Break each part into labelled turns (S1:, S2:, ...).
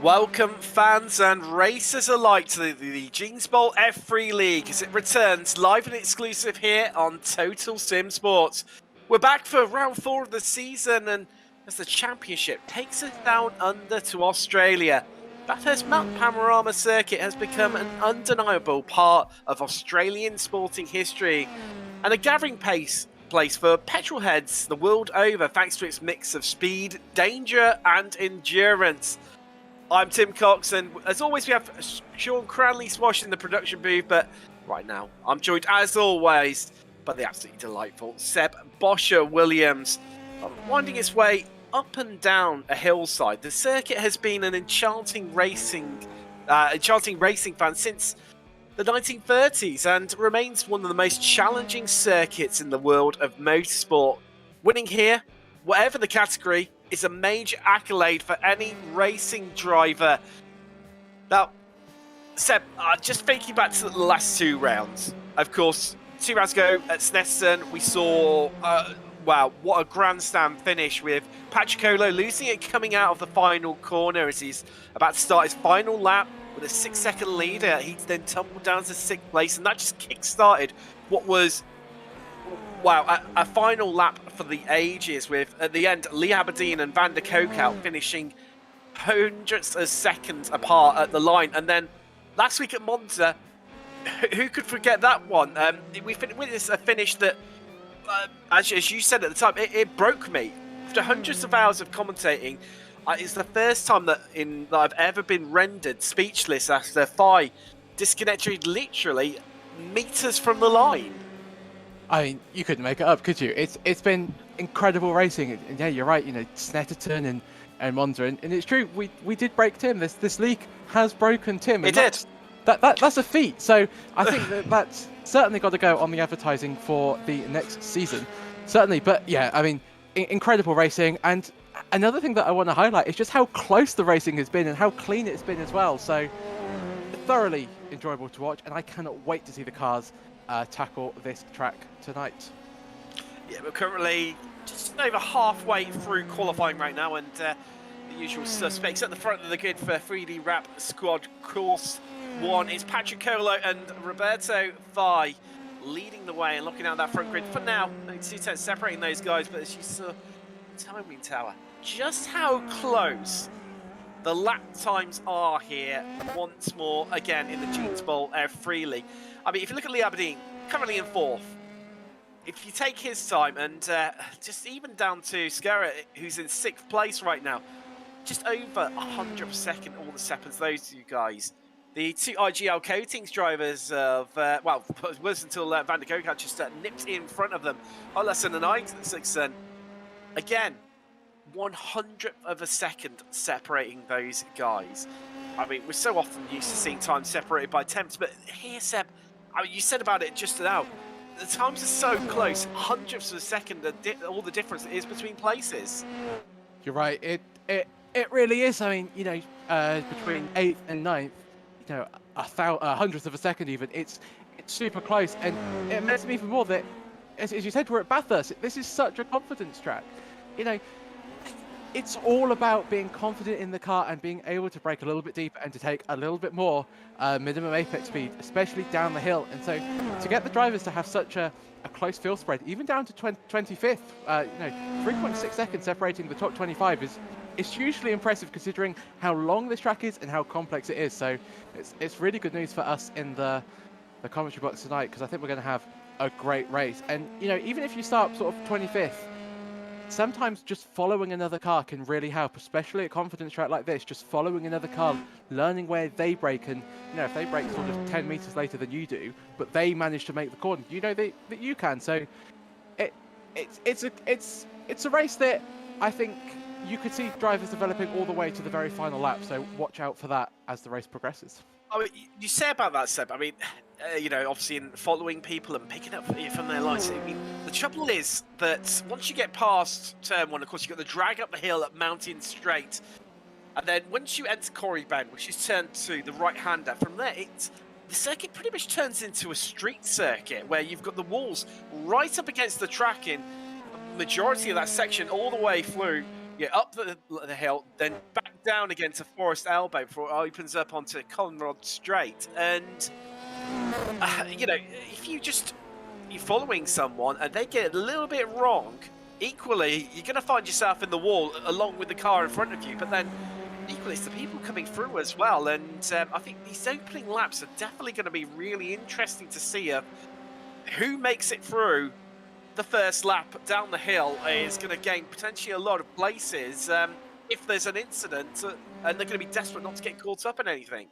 S1: Welcome fans and racers alike to the Jeans Bowl F3 League as it returns live and exclusive here on Total Sim Sports. We're back for round 4 of the season, and as the championship takes us down under to Australia, Bathurst Mount Panorama circuit has become an undeniable part of Australian sporting history and a gathering place for petrol heads the world over thanks to its mix of speed, danger and endurance. I'm Tim Cox, and as always we have Sean Cranleigh-Swash in the production booth, but right now I'm joined as always by the absolutely delightful Seb Bosher-Williams. Winding its way up and down a hillside, the circuit has been an enchanting racing fan since the 1930s and remains one of the most challenging circuits in the world of motorsport. Winning here, whatever the category, is a major accolade for any racing driver. Now, Seb, just thinking back to the last 2 rounds. Of course, 2 rounds ago at Snetterton, we saw, wow, what a grandstand finish with Patrick losing it coming out of the final corner as he's about to start his final lap with a 6-second lead. He then tumbled down to 6th place, and that just kick-started what was, wow, a final lap for the ages with, at the end, Lee Aberdeen and Van der Koekout finishing hundreds of seconds apart at the line. And then last week at Monza, who could forget that one? We witnessed a finish that, as you said at the time, it broke me. After hundreds of hours of commentating, it's the first time that I've ever been rendered speechless after Fye disconnected literally meters from the line.
S2: I mean, you couldn't make it up, could you? It's been incredible racing, and yeah, you're right. You know, Snetterton and Monza, and it's true. We did break Tim. This league has broken Tim.
S1: It did.
S2: That's a feat. So I think that's certainly got to go on the advertising for the next season, certainly. But yeah, I mean, incredible racing. And another thing that I want to highlight is just how close the racing has been and how clean it's been as well. So thoroughly enjoyable to watch, and I cannot wait to see the cars tackle this track tonight.
S1: Yeah, we're currently just over halfway through qualifying right now, and the usual suspects at the front of the grid for 3D Rap Squad Course 1 is Patrick Colo and Roberto Fye leading the way and looking out that front grid for now. 2 tenths separating those guys, but as you saw, timing tower, just how close the lap times are here once more, again in the Jeans Bowl F3 League. I mean, if you look at Lee Aberdeen, currently in 4th, if you take his time and just even down to Scarra, who's in 6th place right now, just over 100 per second all the seconds, those 2 guys. The 2 IGL Coatings drivers of, well, it was until Van der Koekout just nipped in front of them. Olason and Isaacson, again, 100th of a second separating those guys. I mean, we're so often used to seeing times separated by tenths, but here, Seb, I mean, you said about it just now, the times are so close, hundredths of a second, all the difference is between places.
S2: You're right, it really is. I mean, you know, between 8th and 9th, you know, a hundredth of a second even, it's super close, and it makes me even more that, as you said, we're at Bathurst. This is such a confidence track. You know, it's all about being confident in the car and being able to brake a little bit deeper and to take a little bit more minimum apex speed, especially down the hill. And so to get the drivers to have such a close field spread, even down to 25th, you know, 3.6 seconds separating the top 25 is hugely impressive considering how long this track is and how complex it is. So it's really good news for us in the commentary box tonight, because I think we're going to have a great race. And, you know, even if you start sort of 25th, sometimes just following another car can really help, especially at a confidence track like this. Just following another car, learning where they brake, and you know, if they brake sort of 10 meters later than you do, but they manage to make the corner, you know that you can. So it's a race that I think you could see drivers developing all the way to the very final lap. So watch out for that as the race progresses.
S1: I mean, you say about that, Seb. I mean, you know, obviously in following people and picking up from their lights. I mean, the trouble is that once you get past turn 1, of course, you've got the drag up the hill at Mountain Straight. And then once you enter Corrie Bend, which is turned to the right-hander, from there, the circuit pretty much turns into a street circuit where you've got the walls right up against the track in the majority of that section all the way through. Yeah, up the hill, then back down again to Forest Elbow before it opens up onto Conrod Straight. And, you know, if you're following someone and they get a little bit wrong, equally, you're going to find yourself in the wall along with the car in front of you. But then, equally, it's the people coming through as well. And I think these opening laps are definitely going to be really interesting to see who makes it through the first lap down the hill is going to gain potentially a lot of places if there's an incident, and they're going to be desperate not to get caught up in anything.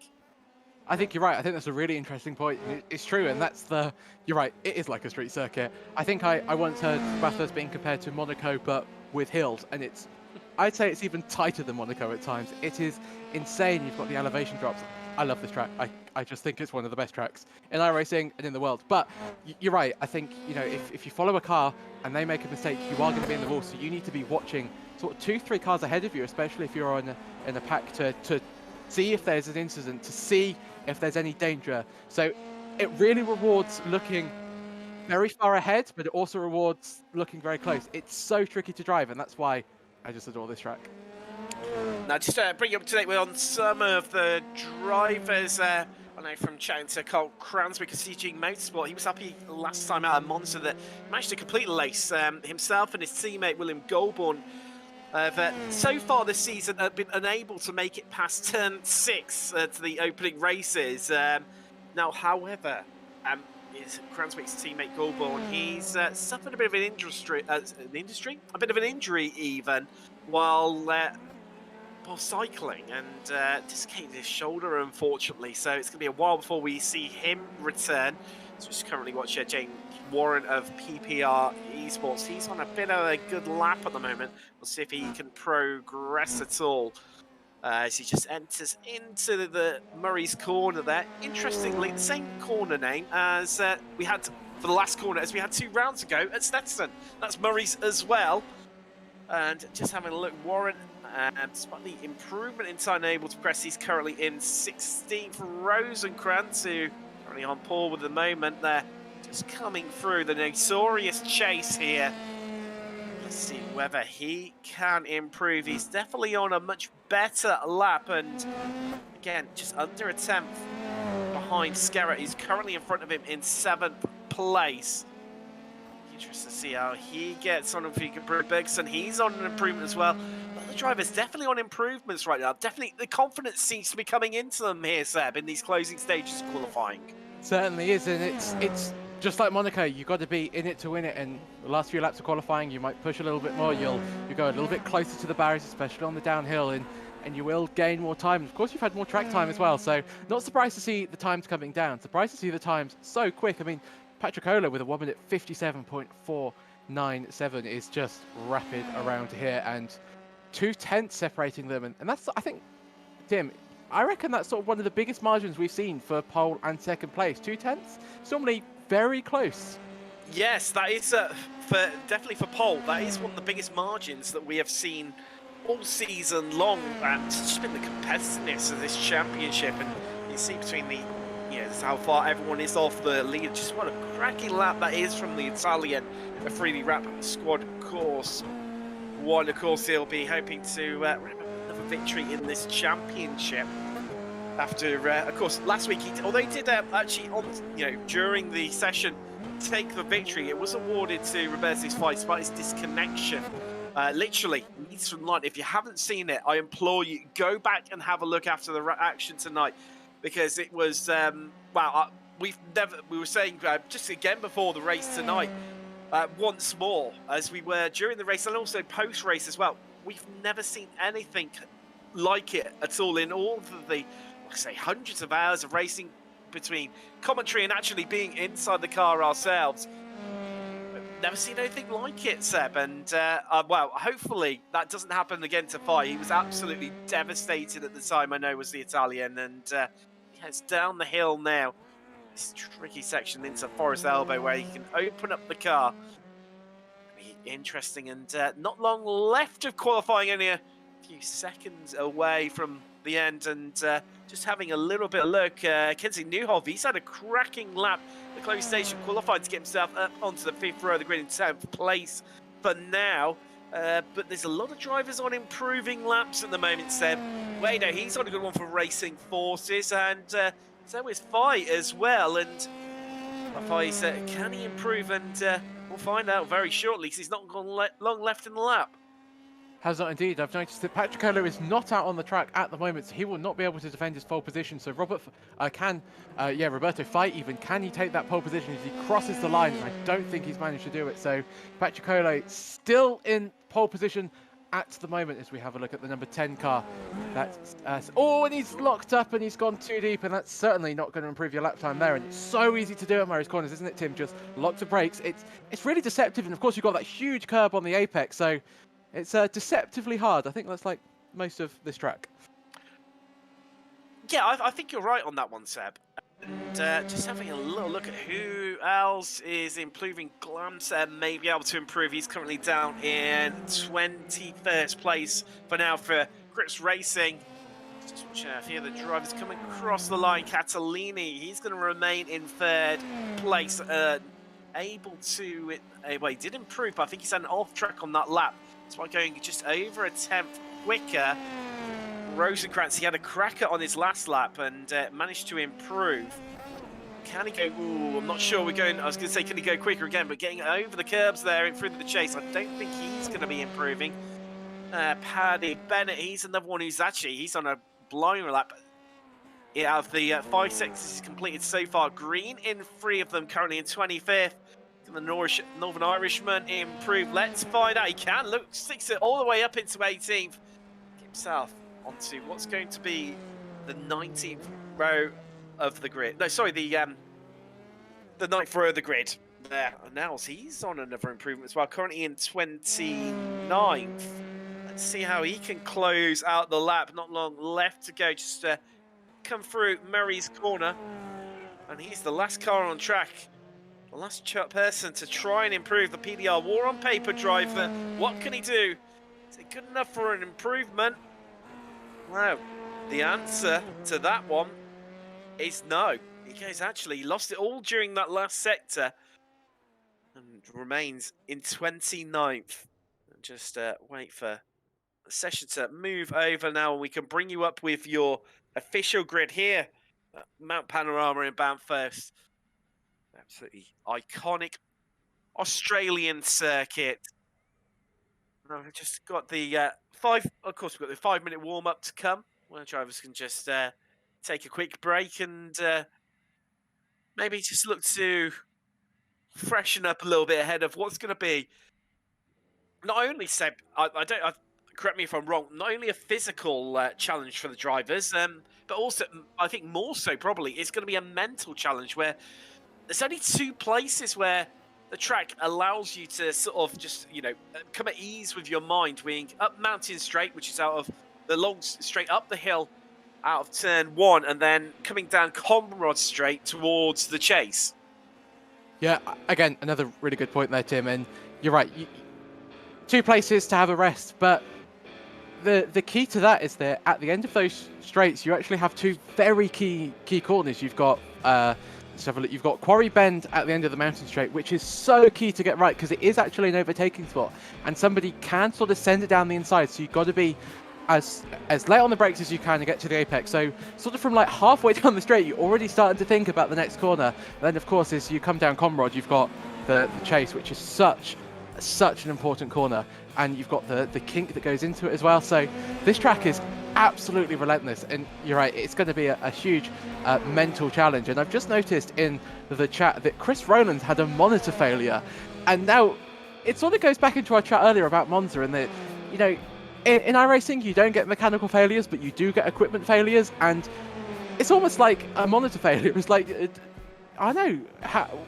S2: I think you're right. I think that's a really interesting point. It's true, and you're right, it is like a street circuit. I think I once heard Bathurst being compared to Monaco, but with hills, and I'd say it's even tighter than Monaco at times. It is insane. You've got the elevation drops. I love this track. I just think it's one of the best tracks in iRacing and in the world. But you're right. I think, you know, if you follow a car and they make a mistake, you are going to be in the wall. So you need to be watching sort of 2-3 cars ahead of you, especially if you're in a pack, to see if there's an incident, to see if there's any danger. So it really rewards looking very far ahead, but it also rewards looking very close. It's so tricky to drive, and that's why I just adore this track.
S1: Now, just to bring you up to date on some of the drivers, I know from chatting to Carl Cranswick of CG Motorsport, he was happy last time out at Monza that he managed to complete the race. Himself and his teammate William Goulbourne so far this season have been unable to make it past turn 6 to the opening races. Now, however, is Cranswick's teammate Goulbourne, he's suffered a bit of a bit of an injury even while cycling, and dislocated his shoulder, unfortunately. So it's going to be a while before we see him return. So just currently watch Jane Warren of PPR Esports. He's on a bit of a good lap at the moment. We'll see if he can progress at all as he just enters into the Murray's corner there. Interestingly, the same corner name as we had for the last corner as we had 2 rounds ago at Stetson. That's Murray's as well. And just having a look, Warren, despite the improvement in time able to press, he's currently in 16th. Rosenkrantz, who currently on pole with the moment there, just coming through the notorious chase here. Let's see whether he can improve. He's definitely on a much better lap, and again, just under a 10th behind Skerrett. He's currently in front of him in 7th place. Interesting to see how he gets on. If he can improve. Bergson, he's on an improvement as well. The driver's definitely on improvements right now. Definitely, the confidence seems to be coming into them here, Seb, in these closing stages of qualifying.
S2: Certainly is, and it's just like Monaco. You've got to be in it to win it. And the last few laps of qualifying, you might push a little bit more. You go a little bit closer to the barriers, especially on the downhill, and you will gain more time. Of course, you've had more track time as well, so not surprised to see the times coming down. Surprised to see the times so quick. I mean, Patrick Ola with a 1 minute 57.497 is just rapid around here, and 2/10 separating them, and that's, I think, Tim, I reckon that's sort of one of the biggest margins we've seen for pole and second place. 2/10, it's normally very close.
S1: Yes, that is definitely for pole. That is one of the biggest margins that we have seen all season long, and it's just been the competitiveness of this championship, and you see between the, how far everyone is off the lead. Just what a cracking lap that is from the Italian, a freely wrap squad course. One, of course, he'll be hoping to wrap up another victory in this championship. After, of course, last week, although he did actually, during the session, take the victory, it was awarded to Roberto's fight despite his disconnection. Literally, leads from line. If you haven't seen it, I implore you, go back and have a look after the action tonight, because it was, we were saying just again before the race tonight, once more, as we were during the race and also post-race as well, we've never seen anything like it at all in all of the, like I say, hundreds of hours of racing between commentary and actually being inside the car ourselves. Never seen anything like it, Seb, and hopefully that doesn't happen again to Fai. He was absolutely devastated at the time, I know, was the Italian, and it's down the hill now. This tricky section into Forest Elbow where you can open up the car. Interesting, and not long left of qualifying, only a few seconds away from the end, and just having a little bit of look, Kenzie Newhoff, he's had a cracking lap the close station, qualified to get himself up onto the 5th row of the grid in 10th place. But now, But there's a lot of drivers on improving laps at the moment, Seb. Wado, he's on a good one for Racing Forces, and so is Fight as well. And Fight, can he improve? And we'll find out very shortly, because he's not gone long left in the lap.
S2: Has not indeed. I've noticed that Patrick is not out on the track at the moment, so he will not be able to defend his pole position. So Roberto Fight even, can he take that pole position as he crosses the line? I don't think he's managed to do it. So Patrick still in pole position at the moment as we have a look at the number 10 car. That's and he's locked up and he's gone too deep, and that's certainly not going to improve your lap time there. And it's so easy to do at Murray's Corners, isn't it, Tim? Just lots of brakes. It's really deceptive, and of course you've got that huge curb on the apex, so it's deceptively hard. I think that's like most of this track.
S1: Yeah, I think you're right on that one, Seb. And just having a little look at who else is improving. Glams may be able to improve. He's currently down in 21st place for now for Grips Racing. Just watch a few of the drivers coming across the line. Catalini, he's going to remain in 3rd place. Able to, well, he did improve, but I think he's had an off track on that lap. That's why going just over a 10th quicker. Rosenkrantz, he had a cracker on his last lap and managed to improve. Can he go? Ooh, I'm not sure. I was going to say, can he go quicker again? But getting over the curbs there in through the chase, I don't think he's going to be improving. Paddy Bennett, he's another one who's he's on a blind lap. Out of the 5 sectors he's completed so far, Green in 3 of them, currently in 25th. Can the Northern Irishman improve? Let's find out. He can. Look, sticks it all the way up into 18th. Himself onto what's going to be the 19th row of the grid. No, sorry, the 9th row of the grid. There, now he's on another improvement as well. Currently in 29th. Let's see how he can close out the lap. Not long left to go. Just come through Murray's Corner, and he's the last car on track. The last person to try and improve the PDR War on Paper driver. What can he do? Is it good enough for an improvement? Well, the answer to that one is no. He lost it all during that last sector and remains in 29th. And just wait for the session to move over now, and we can bring you up with your official grid here at Mount Panorama in Banffhurst. Absolutely iconic Australian circuit. I've just got the of course, we've got the 5-minute warm-up to come, where drivers can just take a quick break and maybe just look to freshen up a little bit ahead of what's going to be not only, Seb, correct me if I'm wrong, not only a physical challenge for the drivers, but also, I think more so probably, it's going to be a mental challenge where there's only 2 places where the track allows you to sort of just, come at ease with your mind, being up Mountain Straight, which is out of the long straight up the hill out of turn 1, and then coming down Comrade Straight towards the chase.
S2: Yeah, again, another really good point there, Tim, and you're right. 2 places to have a rest, but the key to that is that at the end of those straights, you actually have 2 very key corners. You've got let's have a look. You've got Quarry Bend at the end of the mountain straight, which is so key to get right because it is actually an overtaking spot, and somebody can sort of send it down the inside. So you've got to be as late on the brakes as you can to get to the apex. So sort of from like halfway down the straight, you're already starting to think about the next corner. And then of course, as you come down Comrade, you've got the chase, which is such an important corner, and you've got the kink that goes into it as well. So this track is absolutely relentless, and you're right, it's going to be a huge mental challenge. And I've just noticed in the chat that Chris Rowland's had a monitor failure, and now it sort of goes back into our chat earlier about Monza, and that in iRacing you don't get mechanical failures, but you do get equipment failures, and it's almost like a monitor failure. It's like I know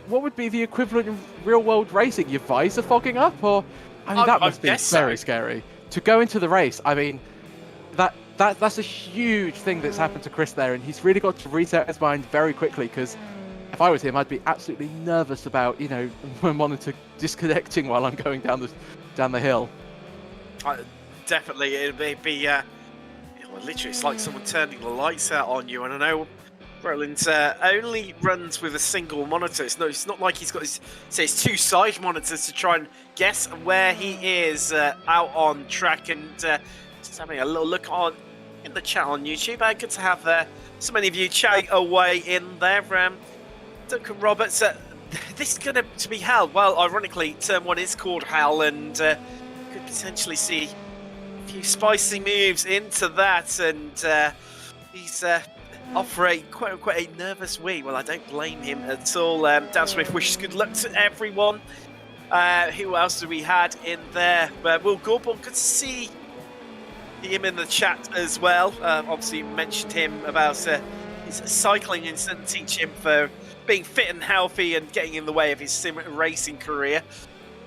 S2: what would be the equivalent in real world racing? Your visor fogging up, or I mean that must be very scary to go into the race. I mean that's a huge thing that's happened to Chris there, and he's really got to reset his mind very quickly, because if I was him, I'd be absolutely nervous about my monitor disconnecting while I'm going down the hill.
S1: Definitely, it'd be literally, it's like someone turning the lights out on you. And I know Roland only runs with a single monitor. It's not like he's got his two side monitors to try and guess where he is out on track. And just having a little look on in the chat on YouTube. Good to have so many of you chatting away in there. Duncan Roberts, this is going to be hell. Well, ironically, Turn 1 is called hell, and could potentially see a few spicy moves into that. And he's off for quite a nervous week. Well, I don't blame him at all. Dan Smith wishes good luck to everyone. Who else do we had in there? Will Gorbon, good to see him in the chat as well. Obviously, you mentioned him about his cycling incident, teach him for being fit and healthy and getting in the way of his sim racing career.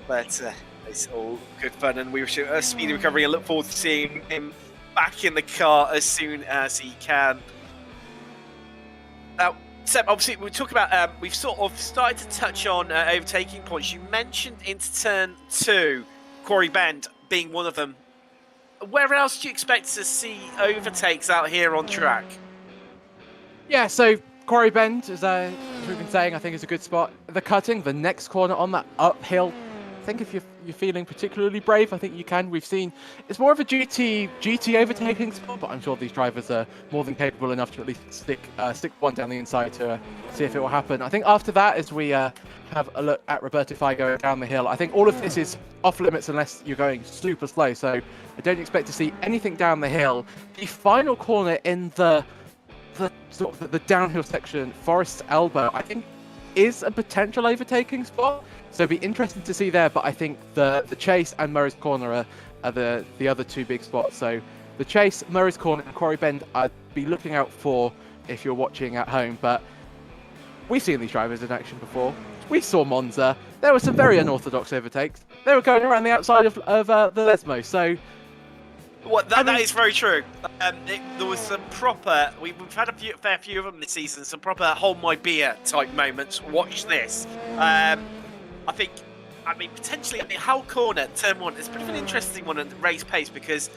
S1: But it's all good fun, and we wish him a speedy recovery and look forward to seeing him back in the car as soon as he can. Now, Seb, obviously, we talk about we've sort of started to touch on overtaking points. You mentioned into turn 2, Quarry Bend being one of them. Where else do you expect to see overtakes out here on track?
S2: Yeah, so Quarry Bend, as we've been saying, I think is a good spot. The cutting, the next corner on that uphill, I think if you're feeling particularly brave, I think you can. We've seen it's more of a GT overtaking spot, but I'm sure these drivers are more than capable enough to at least stick one down the inside to see if it will happen. I think after that, as we have a look at Roberto Figo down the hill, I think all of this is off limits unless you're going super slow. So I don't expect to see anything down the hill. The final corner in the sort of the downhill section, Forest's Elbow, I think is a potential overtaking spot. So it'd be interesting to see there, but I think the Chase and Murray's Corner are the other two big spots. So the Chase, Murray's Corner, and Quarry Bend I'd be looking out for if you're watching at home. But we've seen these drivers in action before. We saw Monza. There were some very unorthodox overtakes. They were going around the outside of the Lesmo. So
S1: that is very true. There was some proper. We've had a fair few of them this season. Some proper hold my beer type moments. Watch this. I mean, potentially, Hull Corner, turn 1, it's a bit of an interesting one at race pace because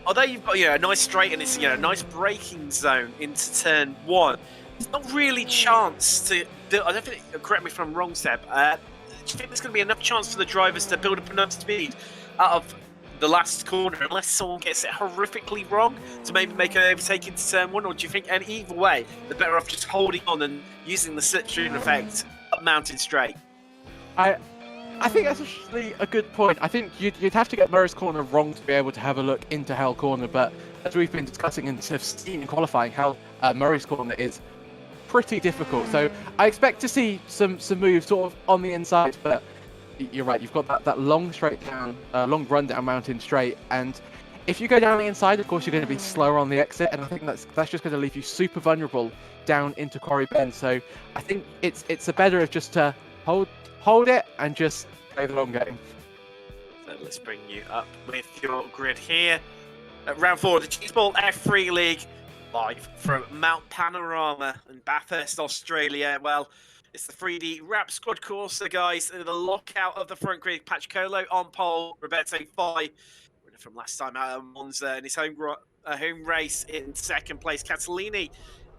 S1: although you've got a nice straight and it's a nice braking zone into turn 1, there's not really chance to. I don't think. Correct me if I'm wrong, Seb. Do you think there's going to be enough chance for the drivers to build up enough speed out of the last corner, unless someone gets it horrifically wrong, to maybe make an overtake into turn 1? Or do you think, and either way, they're better off just holding on and using the slipstream effect up Mountain Straight?
S2: I think that's actually a good point. I think you'd have to get Murray's Corner wrong to be able to have a look into Hull Corner, but as we've been discussing and have seen in qualifying, how Murray's Corner is pretty difficult. So I expect to see some moves sort of on the inside, but you're right, you've got that long straight down, long run down Mountain Straight, and if you go down the inside, of course, you're going to be slower on the exit, and I think that's just going to leave you super vulnerable down into Quarry Bend. So I think it's a better of just to hold it and just play the long game.
S1: So let's bring you up with your grid here. Round 4 of the Cheese Ball F3 League, live from Mount Panorama in Bathurst, Australia. Well, it's the 3D Rap Squad course, guys. The lockout of the front grid. Pachcolo on pole, Roberto Figo from last time out at Monza in his home race in second place. Catalini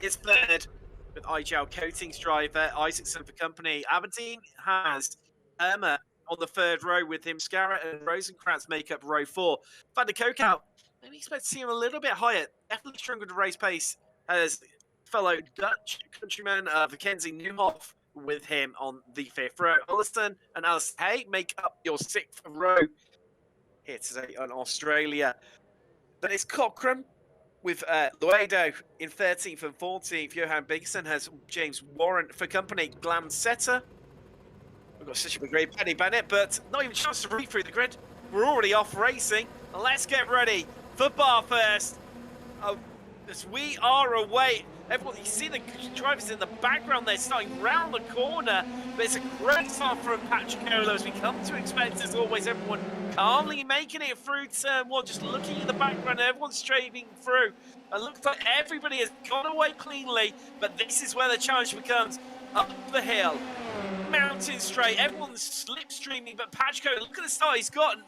S1: is third, with IGL Coatings driver Isaacson for company. Aberdeen has Irma on the third row with him. Scarrett and Rosenkrantz make up row 4. Van der Kokout, maybe expect to see him a little bit higher. Definitely stronger to race pace as fellow Dutch countryman Mackenzie Newhoff with him on the 5th row. Olliston and Alice Hay make up your 6th row here today on Australia. Then it's Cochrane with Luedo in 13th and 14th. Johan Bigson has James Warren for company. Glam Setter. We've got such a great Penny Bennett, but not even a chance to read through the grid. We're already off racing. And let's get ready for Bathurst. As we are away. Everyone, you see the drivers in the background, they're starting round the corner, but it's a great start from Pachcolo, as we come to expect, as always, everyone calmly making it through turn 1, just looking in the background, everyone's strafing through. It looks like everybody has gone away cleanly, but this is where the challenge becomes. Up the hill, Mountain Straight, everyone's slipstreaming, but Pachcolo, look at the start he's got.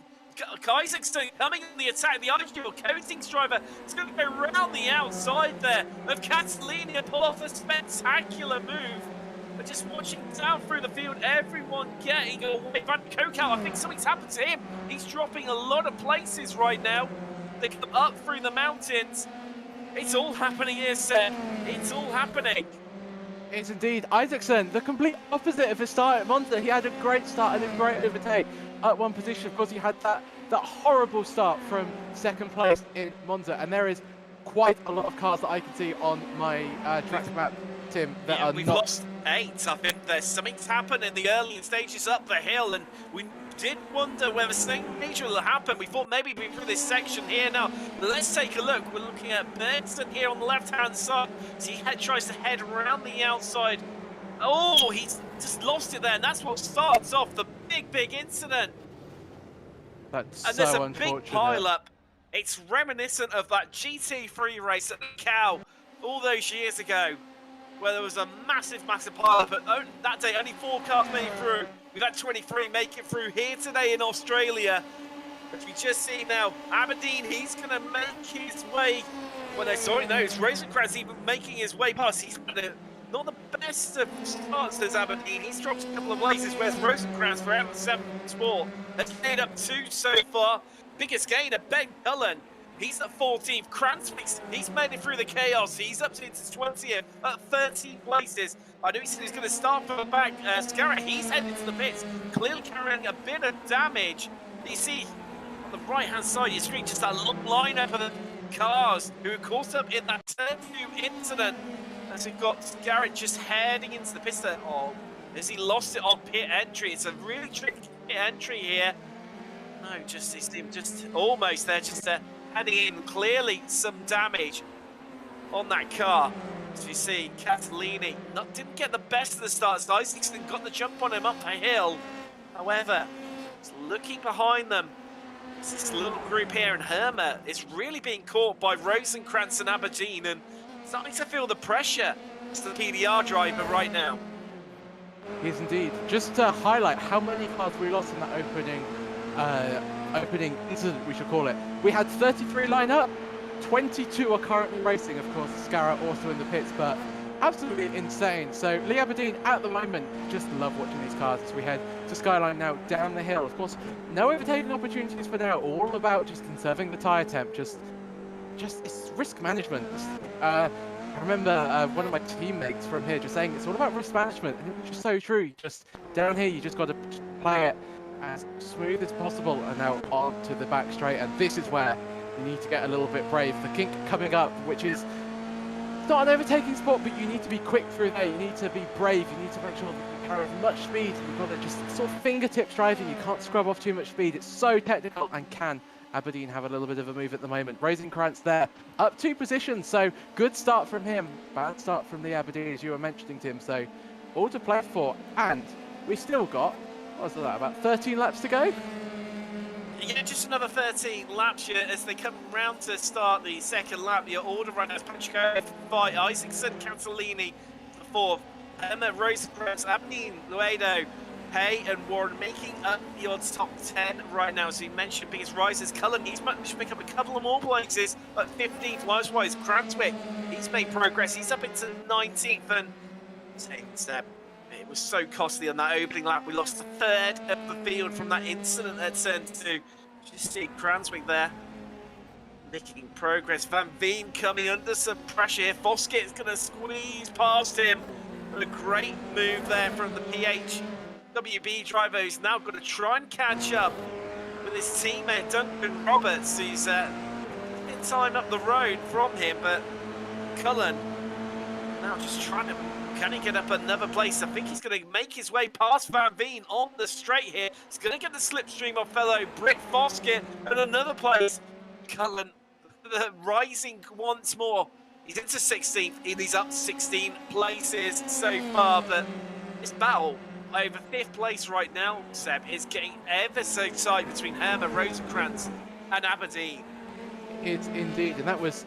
S1: Isaacson coming on the attack. The ideal coatings driver is going to go round the outside there of Catalina and pull off a spectacular move. But just watching down through the field, everyone getting away. Van Kokow, I think something's happened to him. He's dropping a lot of places right now. They come up through the mountains. It's all happening here, Seb. It's all happening.
S2: It's indeed Isaacson, the complete opposite of his start at Monza. He had a great start and a great overtake at one position. Of course, he had that horrible start from second place in Monza, and there is quite a lot of cars that I can see on my track map, Tim, that are
S1: we've
S2: not...
S1: lost 8. I think there's something's happened in the early stages up the hill, and we did wonder whether something major will happen. We thought maybe we'd be through this section here now. Let's take a look. We're looking at Benson here on the left-hand side. So he tries to head around the outside. Oh, he's just lost it there, and that's what starts off the big incident.
S2: That's
S1: and
S2: so
S1: there's a
S2: unfortunate.
S1: big pile-up. It's reminiscent of that GT3 race at Cow all those years ago, where there was a massive pile-up. But that day, only 4 cars made it through. We've had 23 make it through here today in Australia. But you just see now, Aberdeen, he's going to make his way. Well, no, sorry, no, it's Rosencrantz even making his way past. He's not the best of starts as Aberdeen. He's dropped a couple of places, whereas Rosencrantz for M7 Sport has made up 2 so far. Biggest gainer, Ben Cullen. He's at 14th. Cranswick, he's made it through the chaos. He's up to his 20th at 13 places. I know he said he's going to start from the back. Scarrett, he's heading to the pits, clearly carrying a bit of damage. You see on the right-hand side of your screen just that long lineup of the cars who were caught up in that turn 2 incident. As we've got Scarrett just heading into the pits there. Oh, has he lost it on pit entry? It's a really tricky pit entry here. No, just almost there, just heading in. Clearly some damage on that car. As you see, Catalini didn't get the best of the start. So Isaacson got the jump on him up the hill. However, it's looking behind them. It's this little group here, and Hermer is really being caught by Rosencrantz and Aberdeen, and starting to feel the pressure. It's the PDR driver right now.
S2: He is indeed. Just to highlight how many cars we lost in that opening incident, we should call it. We had 33 line up, 22 are currently racing, of course, Scarra also in the pits, but absolutely insane. So Lee Aberdeen at the moment, just love watching these cars as we head to Skyline now down the hill. Of course, no overtaking opportunities for now, all about just conserving the tyre temp, just it's risk management. I remember one of my teammates from here just saying it's all about risk management, and it was just so true. Just down here, you just got to play it as smooth as possible, and now on to the back straight, and this is where you need to get a little bit brave. The kink coming up, which is not an overtaking spot, but you need to be quick through there. You need to be brave. You need to make sure that you carry as much speed. You've got to just sort of fingertips driving. You can't scrub off too much speed. It's so technical, and can Aberdeen have a little bit of a move at the moment. Rosencrantz there, up 2 positions, so good start from him. Bad start from the Aberdeen, as you were mentioning, Tim. So all to play for, and we still got, what was that, about 13 laps to go?
S1: Yeah, just another 13 laps here as they come round to start the second lap. Your order runners, Patrick by Isaacson, Cantalini for 4th, Emma Rosencrantz, Aberdeen, Luedo, Hay and Warren making up the odds top 10 right now. As you mentioned, biggest risers. Cullen, he's managed to pick up a couple of more places at 15th. Likewise, Cranswick, he's made progress. He's up into 19th. And it was so costly on that opening lap. We lost a third of the field from that incident at turn 2. Just see Cranswick there making progress. Van Veen coming under some pressure here. Foskett is going to squeeze past him. And a great move there from the PHWB driver, who's now going to try and catch up with his teammate Duncan Roberts, who's in time up the road from him. But Cullen now just trying to, can he get up another place? I think he's going to make his way past Van Veen on the straight here. He's going to get the slipstream of fellow Britt Foskett and another place. Cullen rising once more. He's into 16th, and he's up 16 places so far, but this battle over 5th place right now, Seb, is getting ever so tight between Hermer, Rosencrantz and Aberdeen.
S2: It's indeed, and that was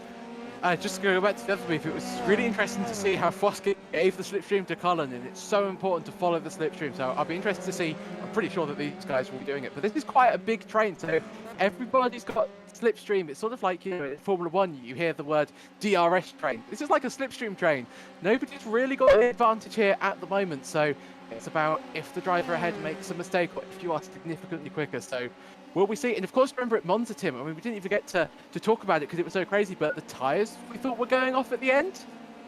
S2: Just to go back to the other brief, it was really interesting to see how Foskett gave the slipstream to Cullen, and it's so important to follow the slipstream. So I'll be interested to see. I'm pretty sure that these guys will be doing it, but this is quite a big train, so everybody's got slipstream. It's sort of like, you know, in Formula One, you hear the word DRS train. This is like a slipstream train. Nobody's really got the advantage here at the moment, so it's about if the driver ahead makes a mistake or if you are significantly quicker. So will we see? And of course, remember at Monza, Tim, I mean, we didn't even get to talk about it because it was so crazy, but the tyres we thought were going off at the end,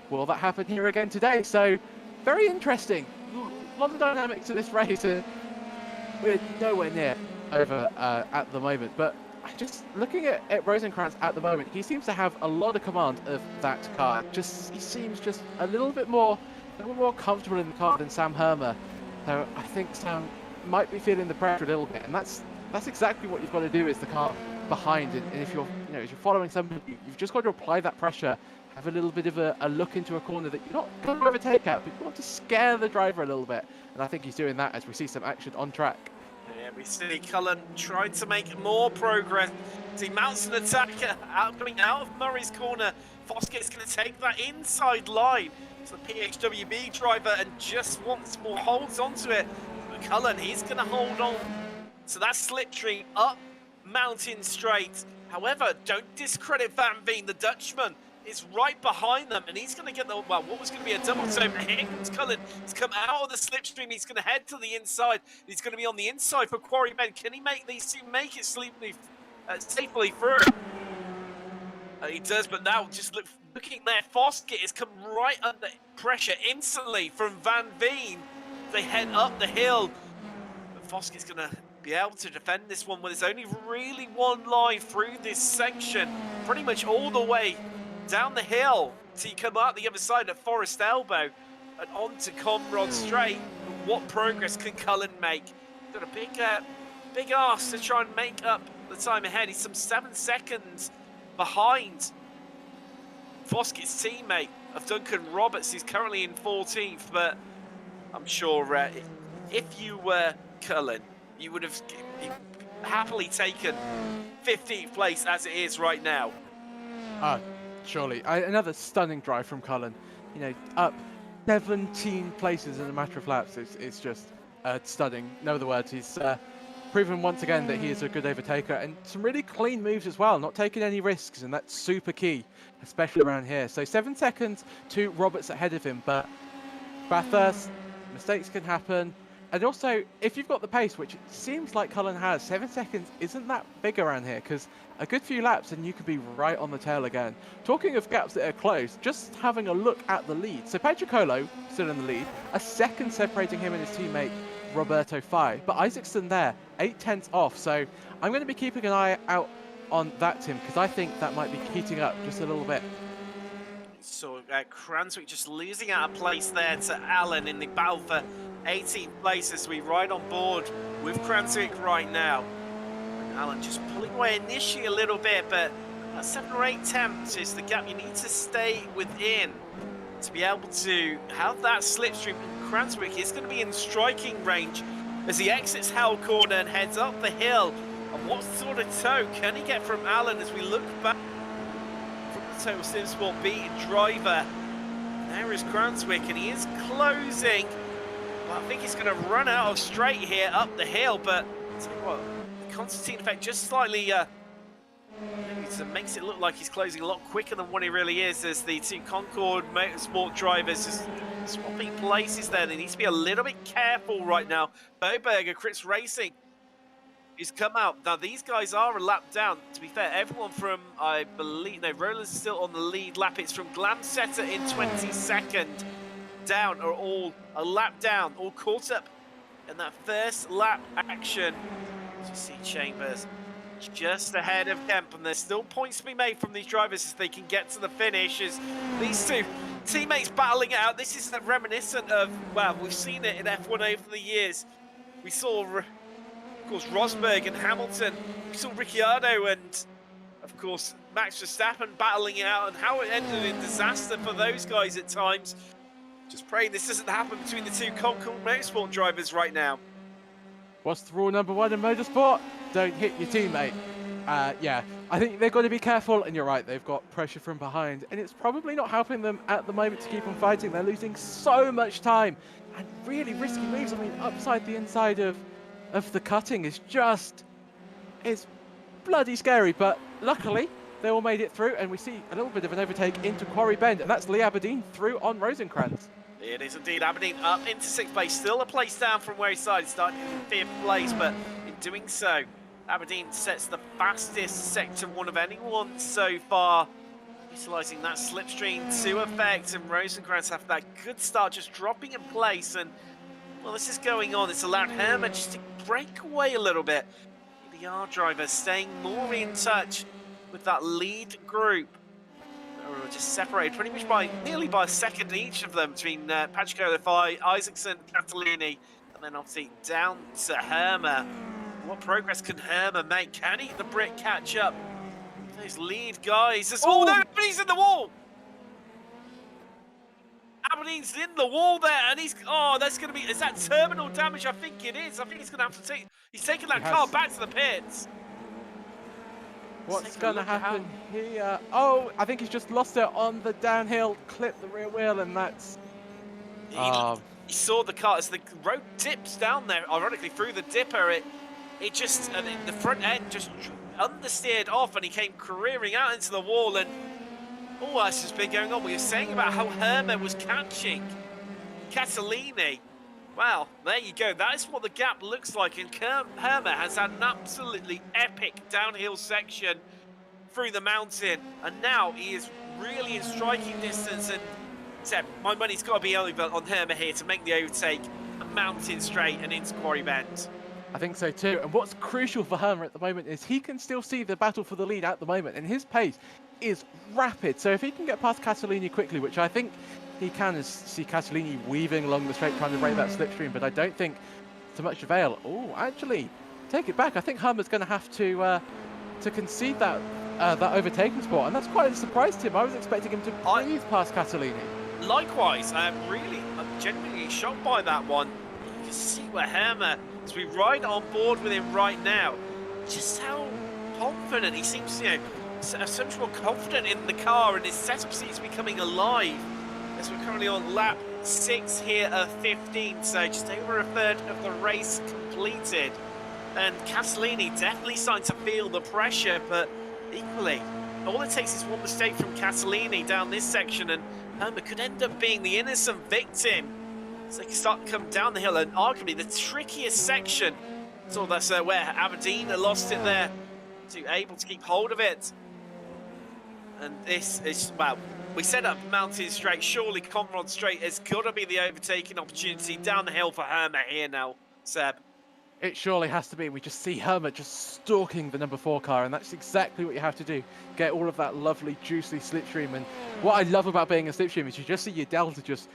S2: will that happen here again today? So very interesting. A lot of dynamics to this race. We're nowhere near over at the moment, but just looking at Rosenkrantz at the moment, he seems to have a lot of command of that car. He seems just a little bit more comfortable in the car than Sam Hermer. So I think Sam might be feeling the pressure a little bit, and that's exactly what you've got to do is the car behind. And if you're following somebody, you've just got to apply that pressure, have a little bit of a look into a corner that you're not going to overtake at, but you want to scare the driver a little bit. And I think he's doing that as we see some action on track.
S1: Yeah, we see Cullen trying to make more progress. He mounts an attack coming out of Murray's corner. Foskett's going to take that inside line. So the PHWB driver and just once more holds onto it. But Cullen, he's going to hold on. So that's slipstream up mountain straight. However, don't discredit Van Veen. The Dutchman is right behind them, and he's going to get the, well, what was going to be a double toe. Here comes Cullen. He's come out of the slipstream. He's going to head to the inside. He's going to be on the inside for Quarry Men. Can he make these two make it safely through? He does, but now just looking there, Foskett has come right under pressure instantly from Van Veen. They head up the hill. But Foskett's going to be able to defend this one when there's only really one line through this section, pretty much all the way down the hill till you come out the other side at Forest Elbow and on to Conrod Straight. But what progress can Cullen make? Got a big ask to try and make up the time ahead. He's some 7 seconds behind Foskett's teammate of Duncan Roberts. He's currently in 14th, but I'm sure if you were Cullen, you would have happily taken 15th place as it is right now.
S2: Surely. Another stunning drive from Cullen. You know, up 17 places in a matter of laps. It's just stunning. No other words. He's proven once again that he is a good overtaker, and some really clean moves as well, not taking any risks, and that's super key, especially around here. So 7 seconds to Roberts ahead of him, but Bathurst, mistakes can happen. And also, if you've got the pace, which it seems like Cullen has, 7 seconds isn't that big around here, because a good few laps and you could be right on the tail again. Talking of gaps that are close, just having a look at the lead. So Pedricolo still in the lead, a second separating him and his teammate Roberto Fai, but Isaacson there, 8/10 off. So I'm going to be keeping an eye out on that, Tim, because I think that might be heating up just a little bit.
S1: So Cranswick just losing out a place there to Allen in the battle for 18th place as we ride on board with Cranswick right now. And Allen just pulling away initially a little bit, but 7 or 8 tenths is the gap you need to stay within to be able to have that slipstream. Cranswick is going to be in striking range as he exits Hell Corner and heads up the hill. And what sort of toe can he get from Allen as we look back from the Total Sim Sport beating driver? There is Cranswick, and he is closing. Well, I think he's going to run out of straight here up the hill, but tell you what, the Constantine effect just slightly makes it look like he's closing a lot quicker than what he really is, as the two Concord Motorsport drivers just swapping places there. They need to be a little bit careful right now. Boberger, Chris Racing, who's come out. Now, these guys are a lap down. To be fair, everyone from, I believe, no, Rollers is still on the lead lap. It's from Glamsetter in 22nd down, are all a lap down, all caught up in that first lap action. As you see Chambers just ahead of Kemp, and there's still points to be made from these drivers as they can get to the finish, as these two teammates battling it out. This is reminiscent of, well, we've seen it in F1 over the years. We saw, of course, Rosberg and Hamilton. We saw Ricciardo and, of course, Max Verstappen battling it out, and how it ended in disaster for those guys at times. Just praying this doesn't happen between the two Concord Motorsport drivers right now.
S2: What's the rule number 1 in motorsport? Don't hit your teammate. Yeah, I think they've got to be careful, and you're right, they've got pressure from behind, and it's probably not helping them at the moment to keep on fighting. They're losing so much time, and really risky moves. I mean, upside the inside of the cutting is just, it's bloody scary, but luckily they all made it through, and we see a little bit of an overtake into Quarry Bend, and that's Lee Aberdeen through on Rosenkrantz.
S1: It is indeed. Aberdeen up into 6th place, still a place down from where he started, starting in 5th place, but in doing so, Aberdeen sets the fastest Sector 1 of anyone so far, utilising that slipstream to effect, and Rosenkrantz after that good start just dropping in place, and well, this is going on. It's allowed Herman just to break away a little bit. The R driver staying more in touch with that lead group. They were just separated pretty much by nearly by a second each of them between Patrick Olafai, Isaacson, Catalini, and then obviously down to Herma. What progress can Herma make? Can he, the Brit, catch up? Those lead guys. Oh no, Aberdeen's in the wall! Aberdeen's in the wall there, and he's, oh, that's going to be, is that terminal damage? I think it is. I think he's going to have to take, he's taking that car back to the pits.
S2: What's going to happen here? Oh, I think he's just lost it on the downhill, clipped the rear wheel, and that's...
S1: He saw the car as the road dips down there, ironically through the dipper, it just, the front end just understeered off, and he came careering out into the wall, and oh, that's just been going on. We were saying about how Herma was catching Catalini. Well, there you go. That is what the gap looks like, and Herma has had an absolutely epic downhill section through the mountain, and now he is really in striking distance, and Seb, my money's got to be on Herma here to make the overtake, a mountain straight and into Quarry Bend.
S2: I think so too, and what's crucial for Herma at the moment is he can still see the battle for the lead at the moment, and his pace is rapid, so if he can get past Catalini quickly, which I think he can, see Catalini weaving along the straight trying to break that slipstream, but I don't think to much avail. Oh, actually, take it back. I think Herma's going to have to concede that that overtaking spot, and that's quite a surprise to him. I was expecting him to breeze past Catalini.
S1: Likewise, I'm genuinely shocked by that one. You can see where Herma, as we ride on board with him right now, just how confident he seems, you know, so much more confident in the car, and his setup seems to be coming alive. As we're currently on lap 6 here of 15, so just over a third of the race completed. And Catalini definitely starting to feel the pressure, but equally, all it takes is one mistake from Catalini down this section, and Herma could end up being the innocent victim. So they can start to come down the hill, and arguably the trickiest section. So that's where Aberdeen lost it there, to able to keep hold of it. And this is, well, we set up Mountain Straight, surely Conrod Straight has got to be the overtaking opportunity down the hill for Herma here now, Seb.
S2: It surely has to be. We just see Herma just stalking the number 4 car, and that's exactly what you have to do. Get all of that lovely, juicy slipstream. And what I love about being a slipstream is you just see your delta just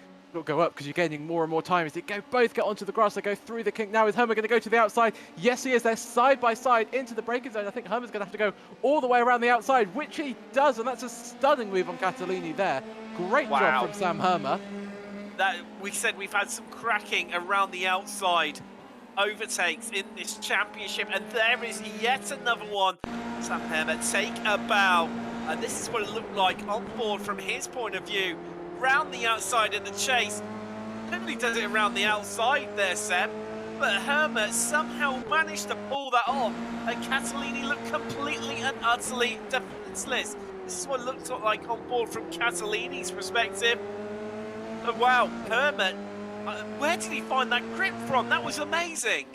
S2: go up because you're gaining more and more time. As they both get onto the grass, they go through the kink. Now is Herma going to go to the outside? Yes, he is. They're side by side into the braking zone. I think Herma's going to have to go all the way around the outside, which he does, and that's a stunning move on Catalini there. Great job from Sam Herma.
S1: That we said we've had some cracking around the outside overtakes in this championship, and there is yet another one. Sam Herma take a bow, and this is what it looked like on board from his point of view. Round the outside in the chase. Nobody does it around the outside there, Seb, but Herma somehow managed to pull that off, and Catalini looked completely and utterly defenseless. This is what it looked like on board from Catalini's perspective. And wow, Herma, where did he find that grip from? That was amazing.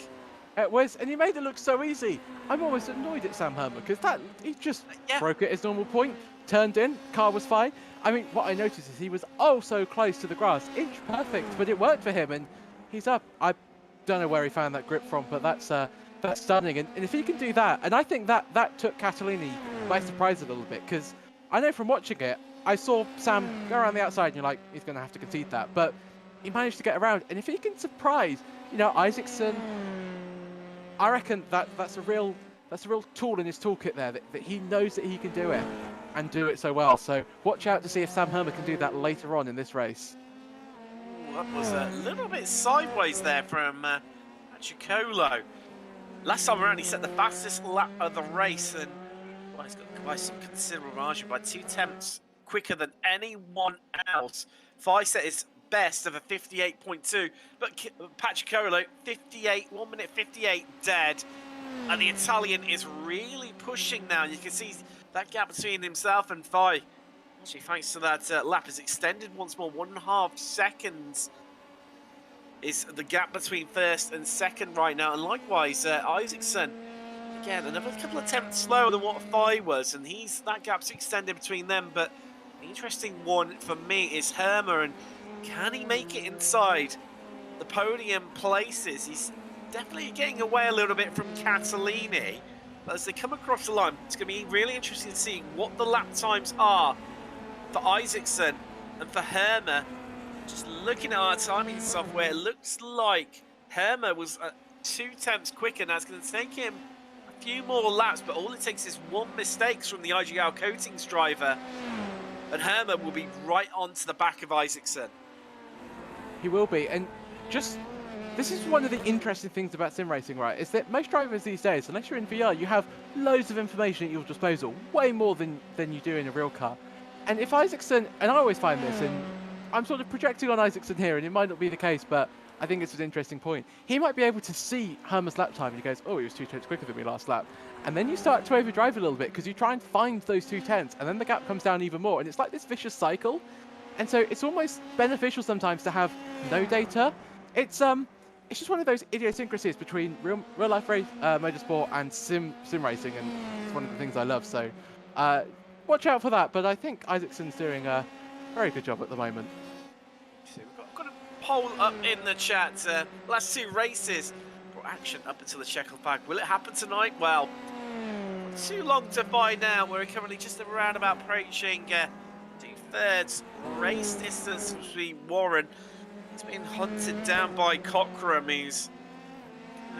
S2: It was, and he made it look so easy. I'm almost annoyed at Sam Herma because he just broke at his normal point, turned in, car was fine. I mean, what I noticed is he was oh so close to the grass, inch perfect, but it worked for him, and he's up. I don't know where he found that grip from, but that's stunning. And if he can do that, and I think that took Catalini by surprise a little bit, because I know from watching it, I saw Sam go around the outside, and you're like, he's going to have to concede that, but he managed to get around. And if he can surprise, you know, Isaacson, I reckon that's a real tool in his toolkit there, that he knows that he can do it and do it so well. So watch out to see if Sam Herma can do that later on in this race.
S1: Ooh, that was a little bit sideways there from Chicolo. Last time around he set the fastest lap of the race, and Well, he's got by some considerable margin, by 2 tenths quicker than anyone else. Vicet is best of a 58.2, but Patriccolo 58, 1 minute 58 dead. And the Italian is really pushing now. You can see that gap between himself and Vi. Actually, thanks to that lap, is extended once more. 1.5 seconds is the gap between first and second right now. And likewise, Isaacson, again, another couple of tenths slower than what Vi was. And that gap's extended between them. But the interesting one for me is Herma. And can he make it inside the podium places? He's definitely getting away a little bit from Catalini. But as they come across the line, it's going to be really interesting to see what the lap times are for Isaacson and for Herma. Just looking at our timing software, it looks like Herma was 2 tenths quicker. Now it's going to take him a few more laps, but all it takes is one mistake from the IGL Coatings driver, and Herma will be right onto the back of Isaacson.
S2: He will be, and just this is one of the interesting things about sim racing, right? Is that most drivers these days, unless you're in VR, you have loads of information at your disposal, way more than you do in a real car. And if Isaacson, and I always find this, and I'm sort of projecting on Isaacson here, and it might not be the case, but I think it's an interesting point. He might be able to see Herma's lap time, and he goes, oh, he was 2 tenths quicker than me last lap. And then you start to overdrive a little bit, because you try and find those 2 tenths, and then the gap comes down even more, and it's like this vicious cycle. And so it's almost beneficial sometimes to have no data. It's just one of those idiosyncrasies between real life race, motorsport and sim racing, and it's one of the things I love. So watch out for that. But I think Isaacson's doing a very good job at the moment.
S1: So we've got a poll up in the chat. Last 2 races brought action up until the Czechoslovakia. Will it happen tonight? Well, not too long to find out. We're currently just around about approaching 2/3 race distance between Warren. He's been hunted down by Cockram, who's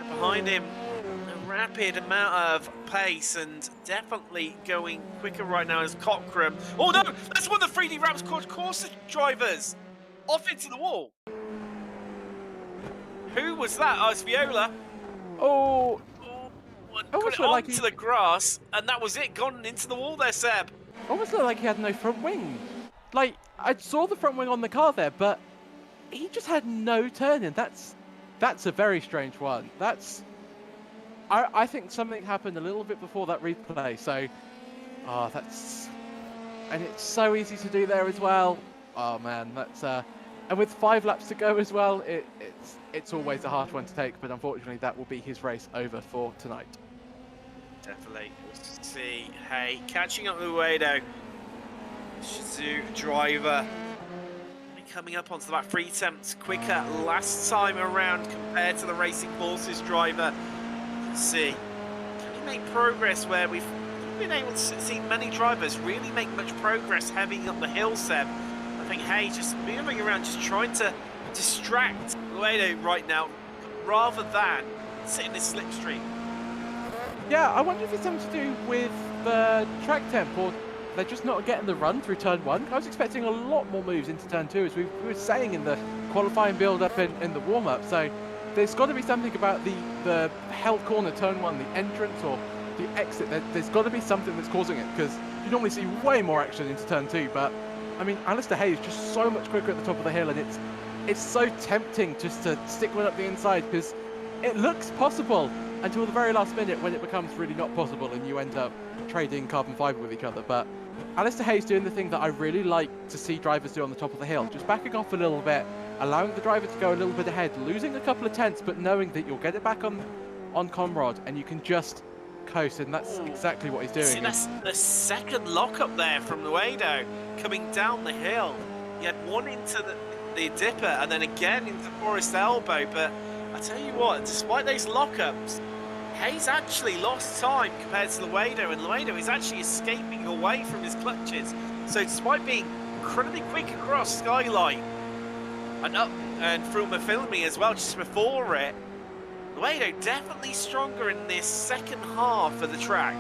S1: behind him a rapid amount of pace and definitely going quicker right now as Cockram. Oh no, that's one of the 3D Rams Corsa drivers off into the wall. Who was that? Oh, it's Viola.
S2: Oh,
S1: got it onto the grass, and that was it, gone into the wall there, Seb.
S2: Almost looked like he had no front wing. Like, I saw the front wing on the car there, but he just had no turning. That's a very strange one. I think something happened a little bit before that replay. So, and it's so easy to do there as well. Oh man, and with 5 laps to go as well, it's always a hard one to take. But unfortunately, that will be his race over for tonight.
S1: Definitely. We'll see. Hey, catching up with Uedo. Shizou driver coming up onto about 3 tenths quicker last time around compared to the Racing Forces driver. Let's see, can he make progress where we've been able to see many drivers really make much progress heading up the hill, Seb? I think, hey, just moving around, just trying to distract Uedo right now rather than sit in this slipstream.
S2: Yeah, I wonder if it's something to do with the track temp, or they're just not getting the run through turn 1. I was expecting a lot more moves into turn 2, as we were saying in the qualifying build-up in the warm-up. So there's got to be something about the held corner turn 1, the entrance or the exit. There's got to be something that's causing it, because you normally see way more action into turn 2. But I mean, Alistair Hay is just so much quicker at the top of the hill, and it's so tempting just to stick one up the inside, because it looks possible until the very last minute when it becomes really not possible and you end up trading carbon fiber with each other. But Alistair Hay's doing the thing that I really like to see drivers do on the top of the hill, just backing off a little bit, allowing the driver to go a little bit ahead, losing a couple of tenths, but knowing that you'll get it back on Conrad and you can just coast, and that's exactly what he's doing.
S1: See, that's the second lockup there from Uedo coming down the hill. He had one into the dipper and then again into Forest Elbow, but I tell you what, despite those lockups, Hayes actually lost time compared to Luedo, and Luedo is actually escaping away from his clutches. So despite being incredibly quick across Skyline and up and through Mafilmi as well just before it, Luedo definitely stronger in this second half of the track.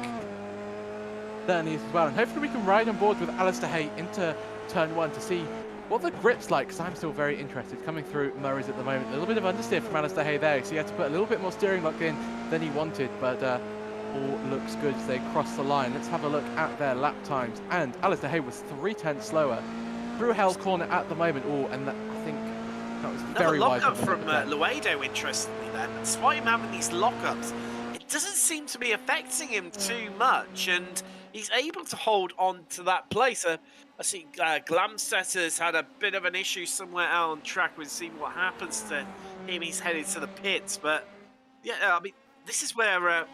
S2: Certainly is as well, and hopefully we can ride on board with Alistair Hay into turn 1 to see what the grip's like, because I'm still very interested. Coming through Murray's at the moment, a little bit of understeer from Alistair Hay there, so he had to put a little bit more steering lock in than he wanted, but all looks good as they cross the line. Let's have a look at their lap times. And Alistair Hay was 3/10 slower through Hell's Corner at the moment. Oh, and that, I think that was
S1: Another
S2: very wide
S1: lockup
S2: of them
S1: from
S2: at the time.
S1: Luedo, interestingly, then. Despite him having these lockups, it doesn't seem to be affecting him too much, and he's able to hold on to that place. I see Glamsetter's had a bit of an issue somewhere out on track. We'll see what happens to him. He's headed to the pits, but yeah, I mean, this is where.